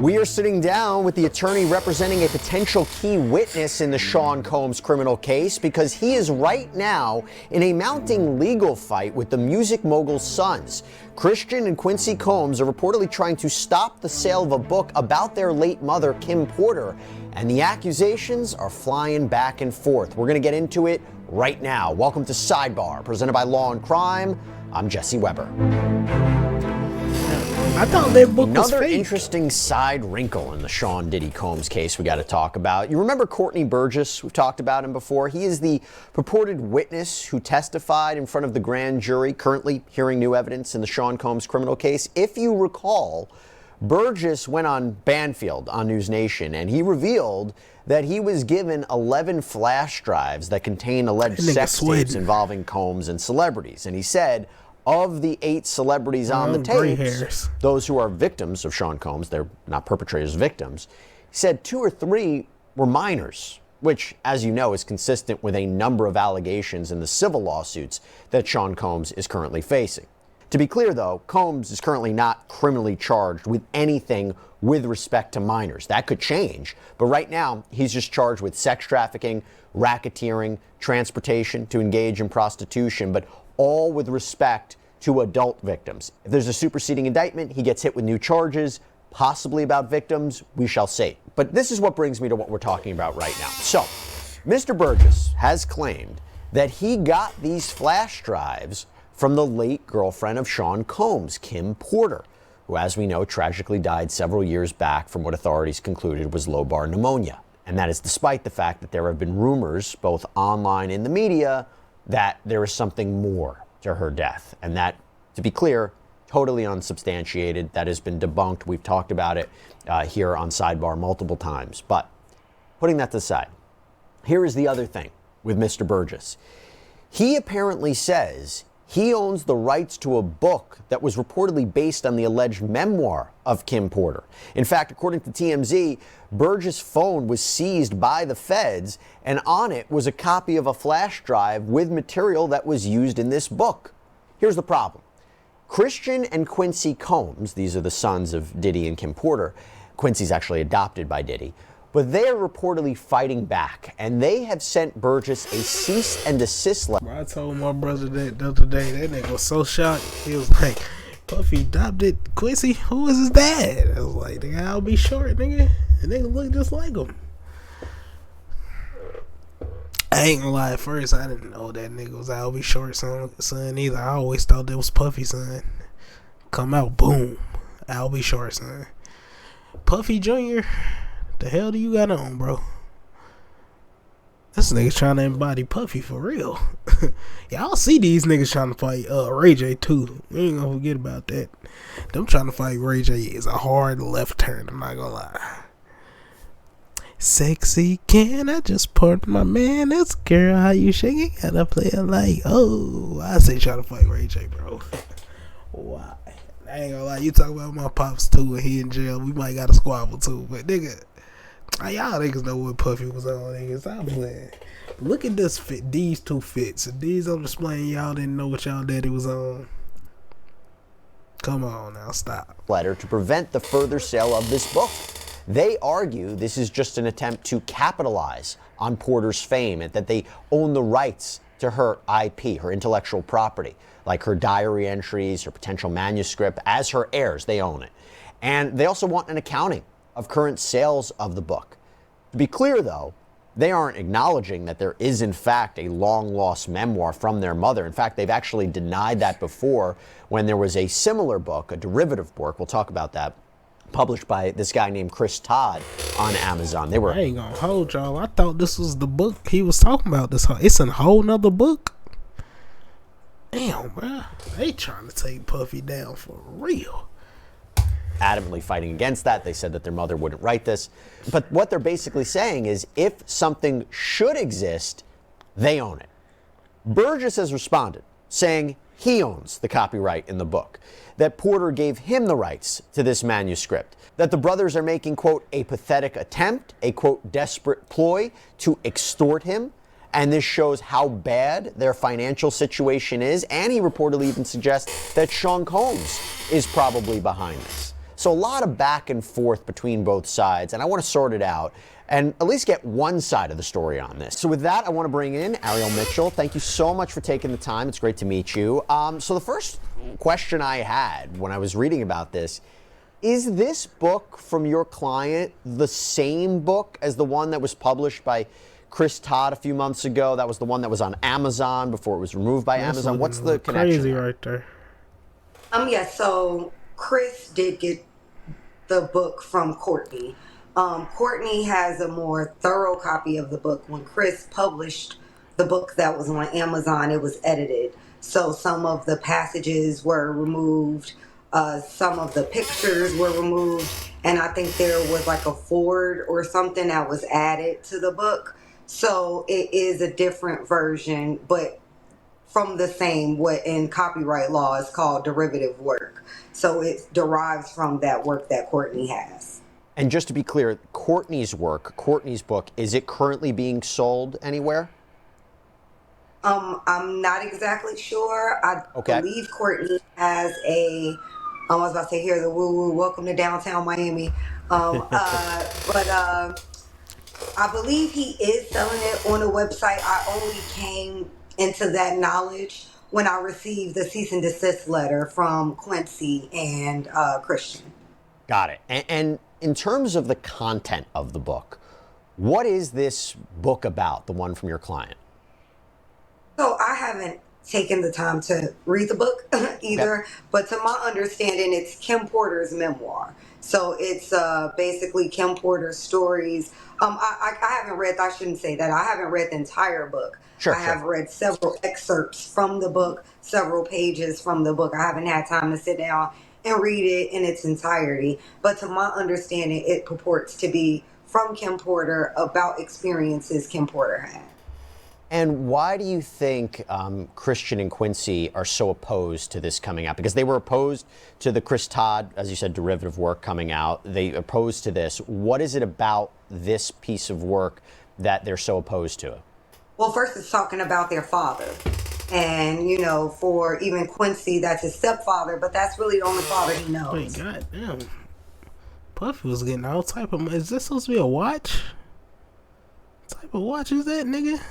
We are sitting down with the attorney representing a potential key witness in the Sean Combs criminal case because he is right now in a mounting legal fight with the music mogul's sons. Christian and Quincy Combs are reportedly trying to stop the sale of a book about their late mother, Kim Porter, and the accusations are flying back and forth. We're going to get into it right now. Welcome to Sidebar, presented by Law and Crime. I'm Jesse Weber. I thought that book was Another fake. interesting side wrinkle in the Sean Diddy Combs case we got to talk about. You remember Courtney Burgess? We've talked about him before. He is the purported witness who testified in front of the grand jury, currently hearing new evidence in the Sean Combs criminal case. If you recall, Burgess went on Banfield on News Nation, and he revealed that he was given 11 flash drives that contain alleged sex tapes involving Combs and celebrities. And he said, of the 8 celebrities on the tapes, those who are victims of Sean Combs, they're not perpetrators, victims, he said 2 or 3 were minors, which, as you know, is consistent with a number of allegations in the civil lawsuits that Sean Combs is currently facing. To be clear, though, Combs is currently not criminally charged with anything with respect to minors. That could change, but right now he's just charged with sex trafficking, racketeering, transportation to engage in prostitution, but all with respect to adult victims. If there's a superseding indictment, he gets hit with new charges, possibly about victims, we shall see. But this is what brings me to what we're talking about right now. So, Mr. Burgess has claimed that he got these flash drives from the late girlfriend of Sean Combs, Kim Porter, who, as we know, tragically died several years back from what authorities concluded was lobar pneumonia. And that is despite the fact that there have been rumors, both online and in the media, that there is something more to her death. And that, to be clear, totally unsubstantiated. That has been debunked. We've talked about it here on Sidebar multiple times. But putting that to the side, here is the other thing with Mr. Burgess. He apparently says he owns the rights to a book that was reportedly based on the alleged memoir of Kim Porter. In fact, according to TMZ, Burgess' phone was seized by the feds, and on it was a copy of a flash drive with material that was used in this book. Here's the problem. Christian and Quincy Combs, these are the sons of Diddy and Kim Porter. Quincy's actually adopted by Diddy. But they are reportedly fighting back, and they have sent Burgess a cease and desist letter. I told my brother that the other day. That nigga was so shocked. He was like, Puffy adopted Quincy? Who is his dad? I was like, nigga, I'll be short, nigga. And nigga look just like him. I ain't gonna lie, at first I didn't know that nigga was Al B. Short's son either. I always thought that was Puffy's son. Come out, boom. Al B. Short's son. Puffy Jr., the hell do you got on, bro? This nigga's trying to embody Puffy for real. Y'all see these niggas trying to fight Ray J too. We ain't gonna forget about that. Them trying to fight Ray J is a hard left turn, I'm not gonna lie. Sexy, can I just pardon my man? That's girl, how you shaking? Gotta play it like, oh, I say try to fight Ray J, bro. Why? I ain't gonna lie, you talk about my pops too when he in jail. We might got a squabble too, but nigga, y'all niggas know what Puffy was on, niggas. Stop playing. Look at this fit, these 2 fits. These I'm displaying, y'all didn't know what y'all daddy was on. Come on now, stop. Letter to prevent the further sale of this book. They argue this is just an attempt to capitalize on Porter's fame and that they own the rights to her IP, her intellectual property, like her diary entries, her potential manuscript. As her heirs, they own it. And they also want an accounting of current sales of the book. To be clear, though, they aren't acknowledging that there is, in fact, a long-lost memoir from their mother. In fact, they've actually denied that before when there was a similar book, a derivative work, we'll talk about that, published by this guy named Chris Todd on Amazon. They were. I ain't gonna hold y'all. I thought this was the book he was talking about. It's a whole nother book. Damn, bro. They trying to take Puffy down for real. Adamantly fighting against that. They said that their mother wouldn't write this. But what they're basically saying is if something should exist, they own it. Burgess has responded, saying he owns the copyright in the book, that Porter gave him the rights to this manuscript, that the brothers are making, quote, a pathetic attempt, a, quote, desperate ploy to extort him, and this shows how bad their financial situation is, and he reportedly even suggests that Sean Combs is probably behind this. So a lot of back and forth between both sides, and I want to sort it out and at least get one side of the story on this. So with that, I want to bring in Ariel Mitchell. Thank you so much for taking the time. It's great to meet you. So the first question I had when I was reading about this, is this book from your client the same book as the one that was published by Chris Todd a few months ago? That was the one that was on Amazon before it was removed by Amazon. What's the connection? Crazy right there. Yeah, so Chris did get the book from Courtney. Courtney has a more thorough copy of the book. When Chris published the book that was on Amazon, it was edited. So some of the passages were removed, some of the pictures were removed, and I think there was like a forward or something that was added to the book. So it is a different version, but from the same, what in copyright law is called derivative work. So it derives from that work that Courtney has. And just to be clear, Courtney's work, Courtney's book, is it currently being sold anywhere? I'm not exactly sure. I believe Courtney has I was about to say, here's a woo-woo, welcome to downtown Miami. But I believe he is selling it on a website. I only came into that knowledge when I received the cease and desist letter from Quincy and Christian. Got it. And in terms of the content of the book, what is this book about, the one from your client? So I haven't taken the time to read the book either, but to my understanding, it's Kim Porter's memoir. So it's basically Kim Porter's stories. I haven't read, I shouldn't say that, I haven't read the entire book. I have read several excerpts from the book, several pages from the book. I haven't had time to sit down and read it in its entirety. But to my understanding, it purports to be from Kim Porter about experiences Kim Porter had. And why do you think Christian and Quincy are so opposed to this coming out? Because they were opposed to the Chris Todd, as you said, derivative work coming out. They opposed to this. What is it about this piece of work that they're so opposed to? Well, first it's talking about their father. And, you know, for even Quincy, that's his stepfather, but that's really the only father he knows. Wait, goddamn. Puffy was getting all type of... Is this supposed to be a watch? What type of watch is that, nigga?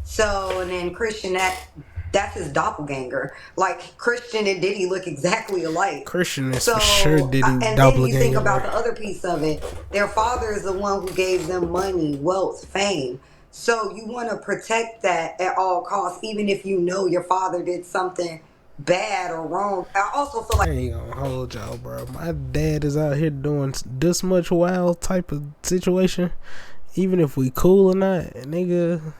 So, and then Christian, that's his doppelganger. Like, Christian and Diddy look exactly alike. Christian is for sure Diddy doppelganger. And then you think about the other piece of it. Their father is the one who gave them money, wealth, fame. So you want to protect that at all costs, even if you know your father did something bad or wrong. I also feel like... I ain't gonna hold y'all, bro. My dad is out here doing this much wild type of situation. Even if we cool or not, nigga,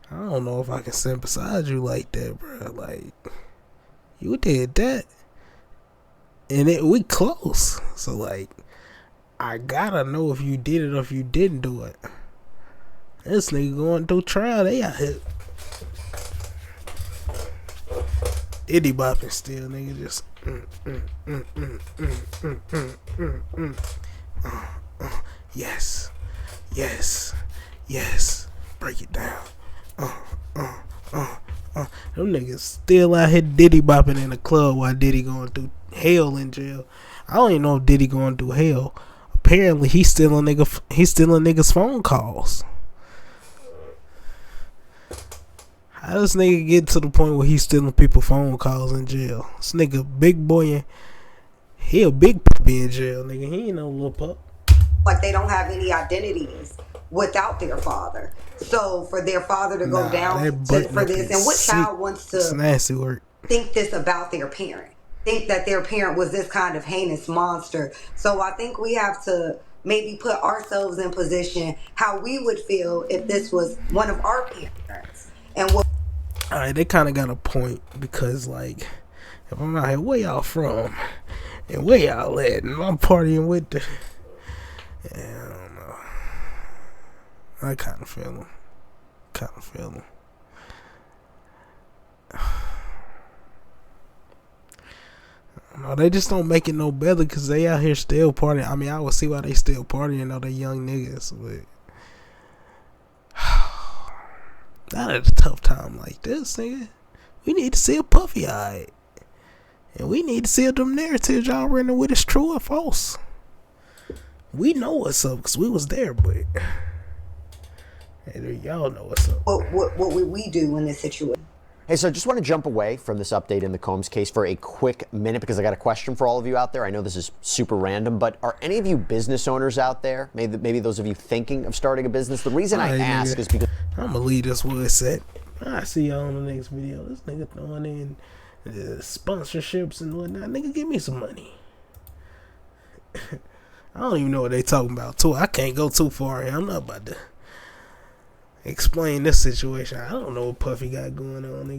I don't know if I can sit beside you like that, bro. Like, you did that. And we close. So, like, I gotta know if you did it or if you didn't do it. This nigga going through trial, they out here. Diddy bopping still, nigga, just yes, yes, yes, break it down. Them niggas still out here Diddy bopping in the club while Diddy going through hell in jail. I don't even know if Diddy going through hell. Apparently he's stealing niggas phone calls. How does nigga get to the point where he's stealing people phone calls in jail? This nigga big boy, he a big puppy in jail, nigga. He ain't no little pup. Like they don't have any identities without their father. So for their father to go down for this, and what child wants to nasty work. Think this about their parent? Think that their parent was this kind of heinous monster. So I think we have to maybe put ourselves in position how we would feel if this was one of our parents. And what... Alright, they kind of got a point because, like, if I'm out here, where y'all from? And where y'all at? And I'm partying with the... Yeah, I don't know. I kind of feel them. No, they just don't make it no better because they out here still partying. I mean, I would see why they still partying, though they young niggas, but... Not at a tough time like this, nigga. We need to see a Puffy, alright. And we need to see if them narratives y'all running with is true or false. We know what's up because we was there, but hey, y'all know what's up. What would we do in this situation? Hey, so I just want to jump away from this update in the Combs case for a quick minute because I got a question for all of you out there. I know this is super random, but are any of you business owners out there? Maybe those of you thinking of starting a business. The reason I ask is because I'm gonna leave this where it's at. I see y'all on the next video. This nigga throwing in sponsorships and whatnot. Nigga, give me some money. I don't even know what they talking about too. I can't go too far here. I'm not about to explain this situation. I don't know what Puffy got going on, nigga.